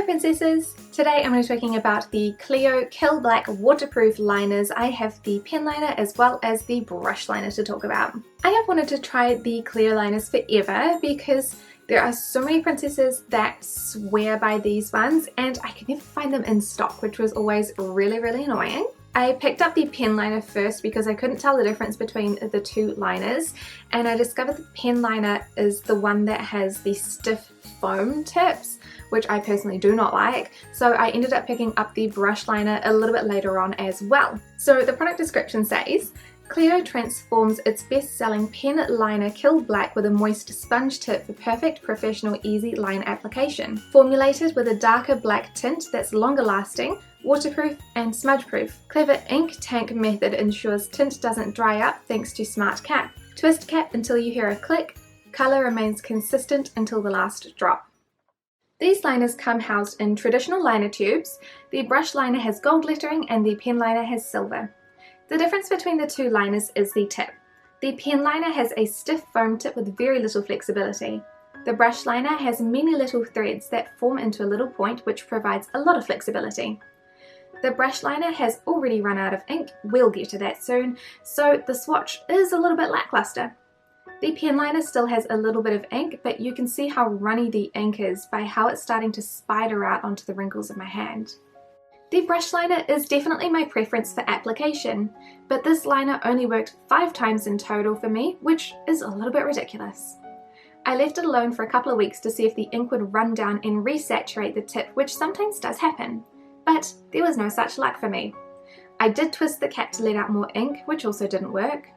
Hello princesses! Today I'm going to be talking about the Cleo Kill Black waterproof liners. I have the pen liner as well as the brush liner to talk about. I have wanted to try the Cleo liners forever because there are so many princesses that swear by these ones and I could never find them in stock, which was always really annoying. I picked up the pen liner first because I couldn't tell the difference between the two liners, and I discovered the pen liner is the one that has the stiff foam tips, which I personally do not like, so I ended up picking up the brush liner a little bit later on as well. So the product description says, Cleo transforms its best-selling pen liner Kill Black with a moist sponge tip for perfect professional easy line application. Formulated with a darker black tint that's longer lasting, waterproof and smudge proof. Clever ink tank method ensures tint doesn't dry up thanks to smart cap. Twist cap until you hear a click. Colour remains consistent until the last drop. These liners come housed in traditional liner tubes. The brush liner has gold lettering and the pen liner has silver. The difference between the two liners is the tip. The pen liner has a stiff foam tip with very little flexibility. The brush liner has many little threads that form into a little point which provides a lot of flexibility. The brush liner has already run out of ink, we'll get to that soon, so the swatch is a little bit lackluster. The pen liner still has a little bit of ink, but you can see how runny the ink is by how it's starting to spider out onto the wrinkles of my hand. The brush liner is definitely my preference for application, but this liner only worked 5 times in total for me, which is a little bit ridiculous. I left it alone for a couple of weeks to see if the ink would run down and resaturate the tip, which sometimes does happen. But there was no such luck for me. I did twist the cap to let out more ink, which also didn't work.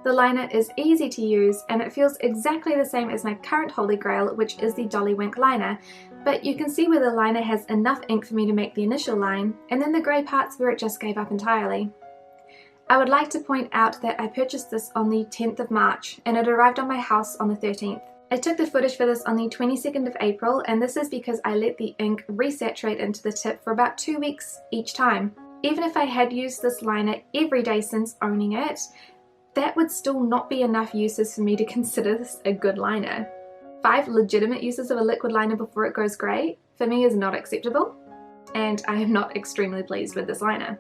The liner is easy to use and it feels exactly the same as my current Holy Grail, which is the Dolly Wink liner, but you can see where the liner has enough ink for me to make the initial line, and then the grey parts where it just gave up entirely. I would like to point out that I purchased this on the 10th of March and it arrived on my house on the 13th. I took the footage for this on the 22nd of April, and this is because I let the ink resaturate into the tip for about 2 weeks each time. Even if I had used this liner every day since owning it, that would still not be enough uses for me to consider this a good liner. 5 legitimate uses of a liquid liner before it goes grey for me is not acceptable, and I am not extremely pleased with this liner.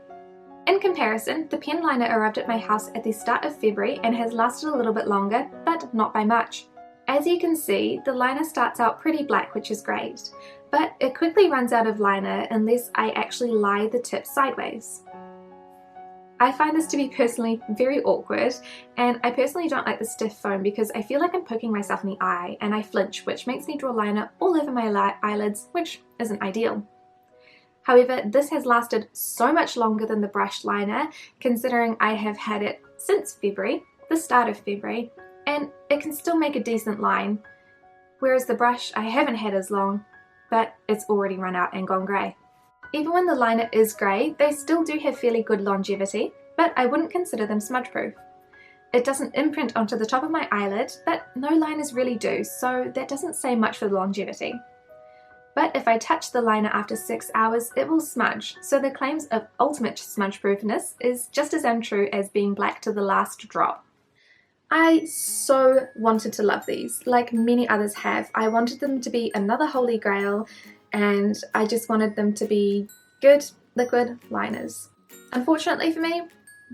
In comparison, the pen liner arrived at my house at the start of February and has lasted a little bit longer, but not by much. As you can see, the liner starts out pretty black, which is great, but it quickly runs out of liner unless I actually lie the tip sideways. I find this to be personally very awkward, and I personally don't like the stiff foam because I feel like I'm poking myself in the eye and I flinch, which makes me draw liner all over my eyelids, which isn't ideal. However, this has lasted so much longer than the brush liner, considering I have had it since February, the start of February, and it can still make a decent line, whereas the brush I haven't had as long, but it's already run out and gone grey. Even when the liner is grey, they still do have fairly good longevity, but I wouldn't consider them smudge proof. It doesn't imprint onto the top of my eyelid, but no liners really do, so that doesn't say much for the longevity. But if I touch the liner after 6 hours, it will smudge, so the claims of ultimate smudge proofness is just as untrue as being black to the last drop. I so wanted to love these, like many others have. I wanted them to be another Holy Grail, and I just wanted them to be good liquid liners. Unfortunately for me,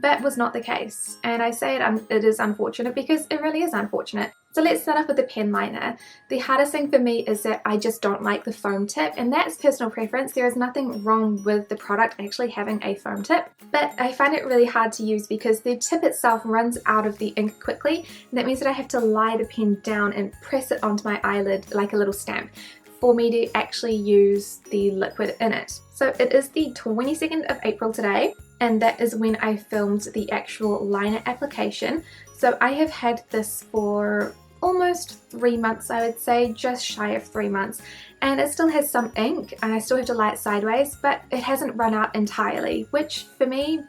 that was not the case, and I say it is unfortunate because it really is unfortunate. So let's start off with the pen liner. The hardest thing for me is that I just don't like the foam tip, and that's personal preference. There is nothing wrong with the product actually having a foam tip, but I find it really hard to use because the tip itself runs out of the ink quickly, and that means that I have to lie the pen down and press it onto my eyelid like a little stamp for me to actually use the liquid in it. So it is the 22nd of April today, and that is when I filmed the actual liner application. So I have had this for almost 3 months, I would say, just shy of 3 months, and it still has some ink and I still have to lie it sideways, but it hasn't run out entirely, which for me,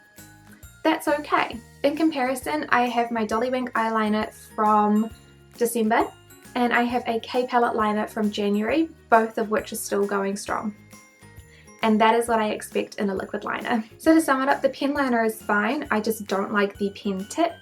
that's okay. In comparison, I have my Dolly Wink eyeliner from December and I have a K palette liner from January, both of which are still going strong. And that is what I expect in a liquid liner. So to sum it up, the pen liner is fine, I just don't like the pen tip,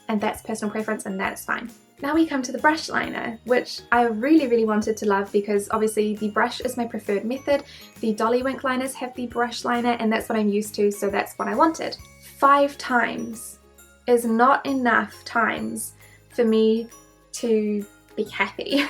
and that's personal preference and that's fine. Now we come to the brush liner, which I really wanted to love because obviously the brush is my preferred method. The Dollywink liners have the brush liner and that's what I'm used to, so that's what I wanted. 5 times is not enough times for me to be happy.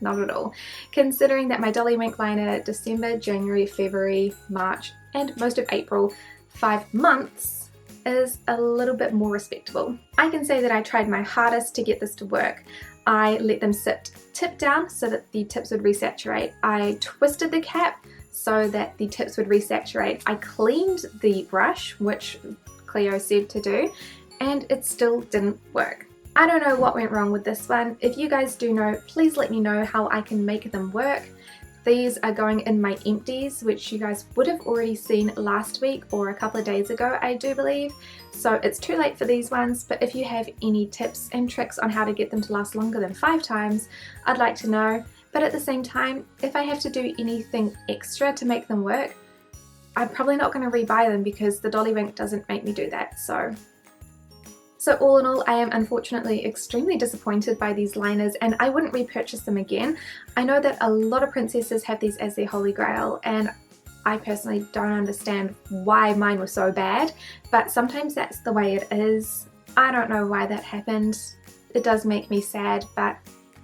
Not at all. Considering that my Dollywink liner December, January, February, March and most of April, 5 months, is a little bit more respectable. I can say that I tried my hardest to get this to work. I let them sit tip down so that the tips would resaturate. I twisted the cap so that the tips would resaturate. I cleaned the brush, which Cleo said to do, and it still didn't work. I don't know what went wrong with this one. If you guys do know, please let me know how I can make them work. These are going in my empties, which you guys would have already seen last week or a couple of days ago, I do believe. So it's too late for these ones, but if you have any tips and tricks on how to get them to last longer than 5 times, I'd like to know. But at the same time, if I have to do anything extra to make them work, I'm probably not going to rebuy them because the Dollywink doesn't make me do that. So all in all, I am unfortunately extremely disappointed by these liners and I wouldn't repurchase them again. I know that a lot of princesses have these as their Holy Grail and I personally don't understand why mine was so bad, but sometimes that's the way it is. I don't know why that happened. It does make me sad, but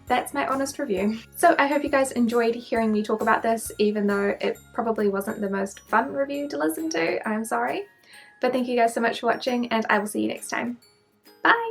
that's my honest review. So I hope you guys enjoyed hearing me talk about this, even though it probably wasn't the most fun review to listen to. I'm sorry. But thank you guys so much for watching and I will see you next time. Bye!